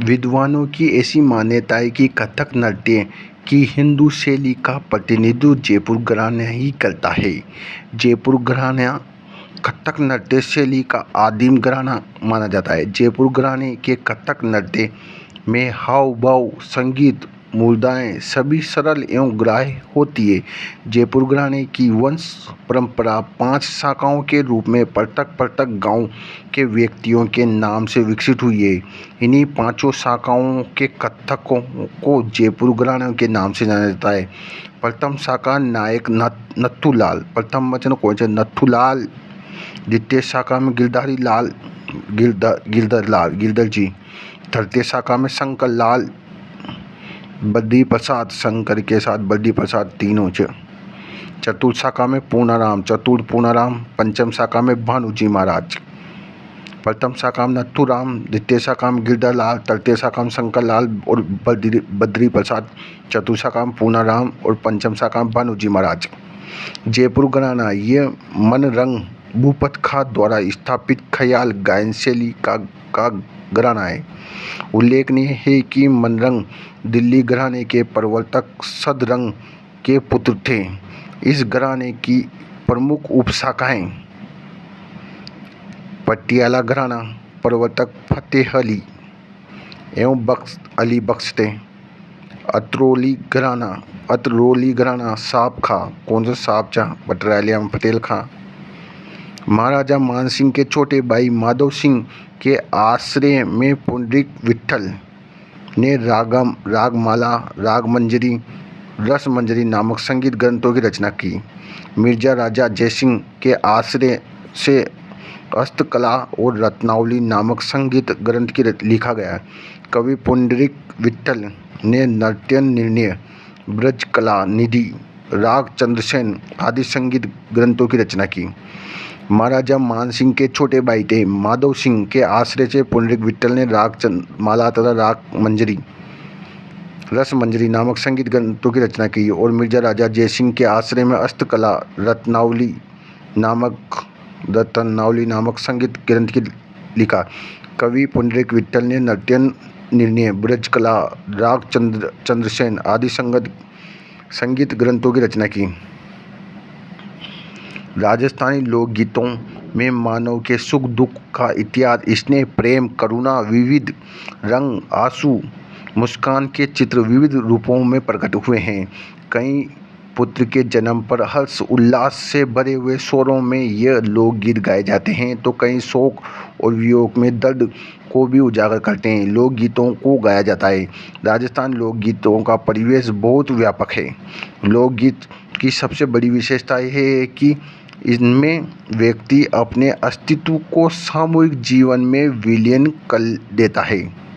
विद्वानों की ऐसी मान्यता है कि कथक नृत्य की हिंदू शैली का प्रतिनिधित्व जयपुर घराना ही करता है। जयपुर घराना कथक नृत्य शैली का आदिम घराना माना जाता है। जयपुर घराने के कथक नृत्य में हाव भाव, संगीत, मुद्राएं सभी सरल एवं ग्राह्य होती है। जयपुर घराने की वंश परंपरा 5 शाखाओं के रूप में पृथक पृथक गांव के व्यक्तियों के नाम से विकसित हुई है। इन्हीं 5 शाखाओं के कथकों को जयपुर घराने के नाम से जाना जाता है। प्रथम शाखा नायक नथुलाल, प्रथम वचन कौन से नथुलाल। द्वितीय शाखा में गिरधारी लाल, गिरधर जी। तृतीय शाखा में शंकर लाल, बद्री प्रसाद, शंकर के साथ बद्री प्रसाद तीनों। चतुर्थ शाखा में पूर्णाराम, चतुर्थ पूर्णाराम। पंचम शाखा में भानुजी महाराज। प्रथम शाखा में नथुराम, द्वितीय शाखा में गिरधर लाल, तृतीय शाखा में शंकर लाल और बद्री प्रसाद, चतुर्थ शाखा में पूर्णाराम और पंचम शाखा में भानुजी महाराज। जयपुर घराना ये मनरंग भूपत खां द्वारा स्थापित ख्याल गायन शैली का घराना है। उल्लेखनीय है कि मनरंग दिल्ली घराने के प्रवर्तक सदरंग के पुत्र थे। इस घराने की प्रमुख उपशाखाएं पटियाला घराना, प्रवर्तक फतेह अली एवं अली बख्श थे। अतरौली घराना साहब खां, कौन सा साहब शाह, पटरालिया में पटेल खां। महाराजा मानसिंह के छोटे भाई माधव सिंह के आश्रय में पुंडरीक विट्ठल ने रागमाला, रागमंजरी, रसमंजरी नामक संगीत ग्रंथों की रचना की। मिर्जा राजा जयसिंह के आश्रय से हस्तकला और रत्नावली नामक संगीत ग्रंथ की लिखा गया। कवि पुंडरीक विट्ठल ने नृत्य निर्णय, ब्रज कला निधि, राग चंद्रसेन आदि संगीत ग्रंथों की रचना की। महाराजा मानसिंह के छोटे भाई थे माधव सिंह के आश्रय से पुंडरीक विट्ठल ने रागमाला तथा राग मंजरी, रसमंजरी नामक संगीत ग्रंथों की रचना की और मिर्जा राजा जयसिंह के आश्रय में हस्तकला, रत्नावली नामक संगीत ग्रंथ की लिखा। कवि पुंडरीक विट्ठल ने नृत्य निर्णय, ब्रज कला, राग चंद्रसेन आदि संगीत ग्रंथों की रचना की। राजस्थानी लोकगीतों में मानव के सुख दुख का इतिहास, स्नेह, प्रेम, करुणा, विविध रंग, आंसू, मुस्कान के चित्र विविध रूपों में प्रकट हुए हैं। कई पुत्र के जन्म पर हर्ष उल्लास से भरे हुए स्वरों में यह लोकगीत गाए जाते हैं, तो कई शोक और वियोग में दर्द को भी उजागर करते हैं लोकगीतों को गाया जाता है। राजस्थान लोकगीतों का परिवेश बहुत व्यापक है। लोकगीत की सबसे बड़ी विशेषता यह है कि इनमें व्यक्ति अपने अस्तित्व को सामूहिक जीवन में विलीन कर देता है।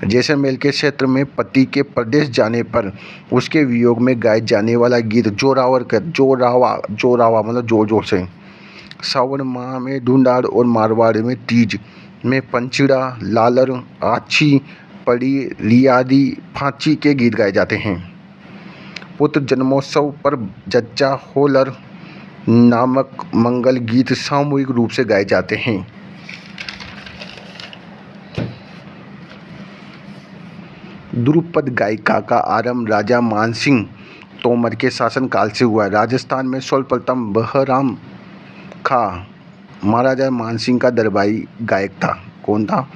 जैसलमेर के क्षेत्र में पति के परदेश जाने पर उसके वियोग में गाए जाने वाला गीत जोरावा मतलब जोर जोर से। सावन माह में ढूंढार और मारवाड़ में तीज में पंचीड़ा, लालर, आछी, पड़ी, रियादी, फांची के गीत गाए जाते हैं। पुत्र जन्मोत्सव पर जच्चा होलर नामक मंगल गीत सामूहिक रूप से गाए जाते हैं। ध्रुपद गायिका का आरंभ राजा मानसिंह तोमर के शासनकाल से हुआ। राजस्थान में सर्वप्रथम बहराम खां महाराजा मानसिंह का दरबारी गायक था। कौन था?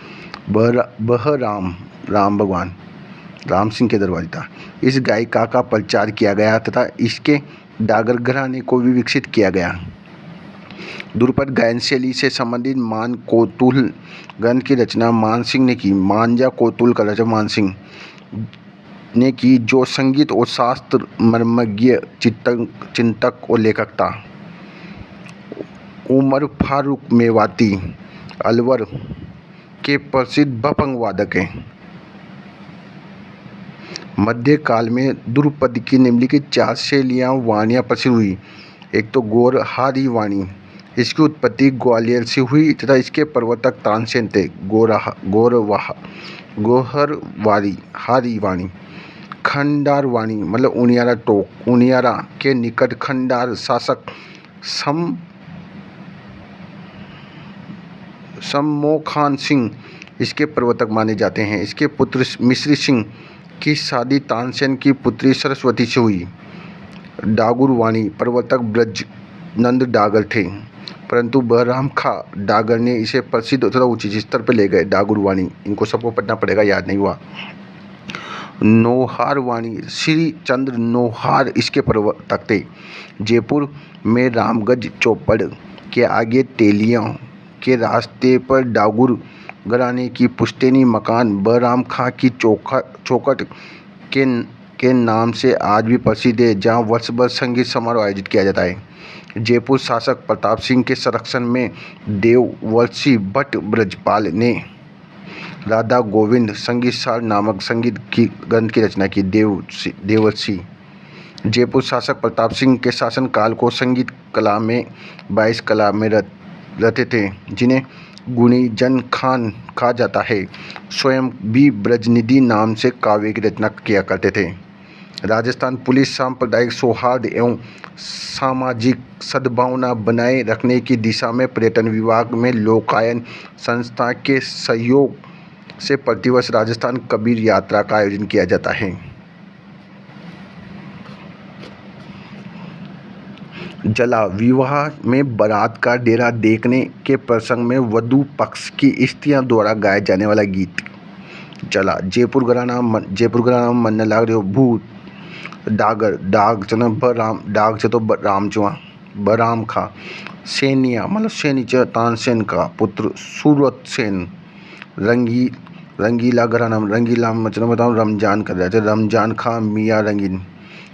बहराम, राम सिंह के दरबारी था। इस गायिका का प्रचार किया गया तथा इसके डागर घराने को भी विकसित किया गया। ध्रुपद गायन शैली से संबंधित मान कौतूल ग्रंथ की रचना मानसिंह ने की। मांझा कौतूल का रचना मानसिंह ने की, जो संगीत और शास्त्र मर्मज्ञ चिंतक और लेखक था। उमर फारूक मेवाती अलवर के प्रसिद्ध भपंग वादक हैं। मध्यकाल में ध्रुपद की निम्नलिखित 4 शैलियाँ वाणियाँ प्रसिद्ध हुई। एक तो गौरहारी वाणी, इसकी उत्पत्ति ग्वालियर से हुई तथा इसके प्रवर्तक तानसेन थे। गौहरहारी वाणी। खंडार वाणी मतलब उनियारा टोक, उनियारा के निकट खंडार शासक सम्मोहन सिंह इसके प्रवर्तक माने जाते हैं। इसके पुत्र मिश्री सिंह की शादी तानसेन की पुत्री सरस्वती से हुई। डागुरवाणी प्रवर्तक ब्रज नंद डागर थे, परंतु बहराम खां डागर ने इसे प्रसिद्ध तथा उच्च स्तर पर ले गए। डागुरवाणी इनको सबको पढ़ना पड़ेगा, याद नहीं हुआ। नौहारवाणी श्री चंद्र नौहार इसके प्रवर्तक थे। जयपुर में रामगंज चौपड़ के आगे तेलियां के रास्ते पर डागुर घराने की पुश्तैनी मकान बहराम खां की चौखट के नाम से आज भी प्रसिद्ध है, जहां वर्ष भर संगीत समारोह आयोजित किया जाता है। जयपुर शासक प्रताप सिंह के संरक्षण में देवर्षि भट्ट ब्रजपाल ने राधा गोविंद संगीतसार नामक संगीत की ग्रंथ की रचना की। देवर्षि जयपुर शासक प्रताप सिंह के शासनकाल को संगीत कला में 22 कला में रहते थे, जिन्हें गुणी जन खान कहा जाता है। स्वयं भी ब्रजनिधि नाम से काव्य की रचना किया करते थे। राजस्थान पुलिस सांप्रदायिक सौहार्द एवं सामाजिक सद्भावना बनाए रखने की दिशा में पर्यटन विभाग में लोकायन संस्था के सहयोग से प्रतिवर्ष राजस्थान कबीर यात्रा का आयोजन किया जाता है। जला विवाह में बारात का डेरा देखने के प्रसंग में वधू पक्ष की स्त्रियों द्वारा गाया जाने वाला गीत। जला जयपुर घराना मन लाग रहे भूत डागर डाग चना बराम डाग से तो राम चुआ बराम खा सेनिया मतलब सेनी च तानसेन का पुत्र सूरत सेन रंगीला घराना रंगीला मतलब बताऊँ रमजान कर रहे थे रमजान खां मियाँ रंगीन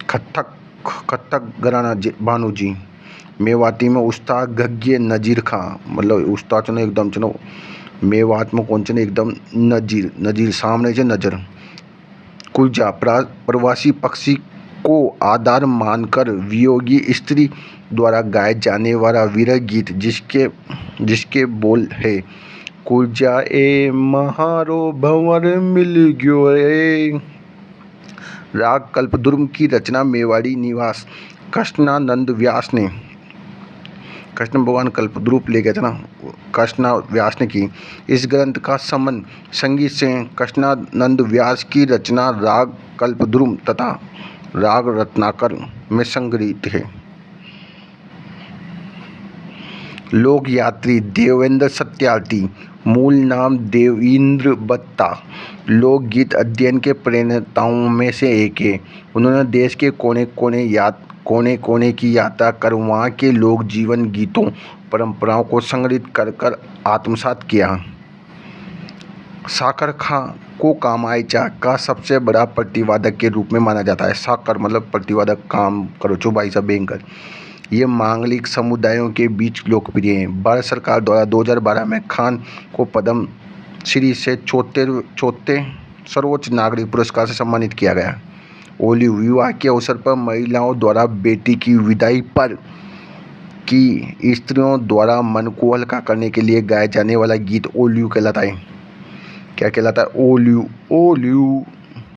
कत्थक घराना भानु जी। मेवाती में उस्ताद गग्गे नजीर खां मतलब उस्ताद चुनो एकदम चुनो मेवात में कौन चुने एकदम नजीर सामने से नजर। कुलजा प्रवासी पक्षी को आधार मानकर वियोगी स्त्री द्वारा गाए जाने वाला विरह गीत जिसके बोल है कुलजा ए महारो भंवर मिल गयो रे। राग कल्पद्रुम की रचना मेवाड़ी निवास कृष्णानंद व्यास ने कृष्ण भगवान कल्पद्रुम ले गए थे ना कृष्णा व्यास ने की। इस ग्रंथ का संबंध संगीत से कृष्णानंद व्यास की रचना राग कल्पद्रुम तथा राग रत्नाकर में संग्रहित है। लोक यात्री देवेंद्र सत्यार्थी मूल नाम देवेंद्र बत्ता लोकगीत अध्ययन के प्रणेताओं में से एक है। उन्होंने देश के कोने कोने की यात्रा कर वहाँ के लोक जीवन गीतों परंपराओं को संग्रहित कर आत्मसात किया। साकर खां को कामायचा का सबसे बड़ा प्रतिवादक के रूप में माना जाता है। साकर मतलब प्रतिवादक, काम करो चुबाई सा बैंकर। ये मांगलिक समुदायों के बीच लोकप्रिय हैं। भारत सरकार द्वारा 2012 में खान को पद्म श्री से चौथे सर्वोच्च नागरिक पुरस्कार से सम्मानित किया गया। ओलिव विवाह के अवसर पर महिलाओं द्वारा बेटी की विदाई पर की स्त्रियों द्वारा मन को हल्का करने के लिए गाया जाने वाला गीत ओलिव कहलाता है। क्या कहलाता है? ओलिव।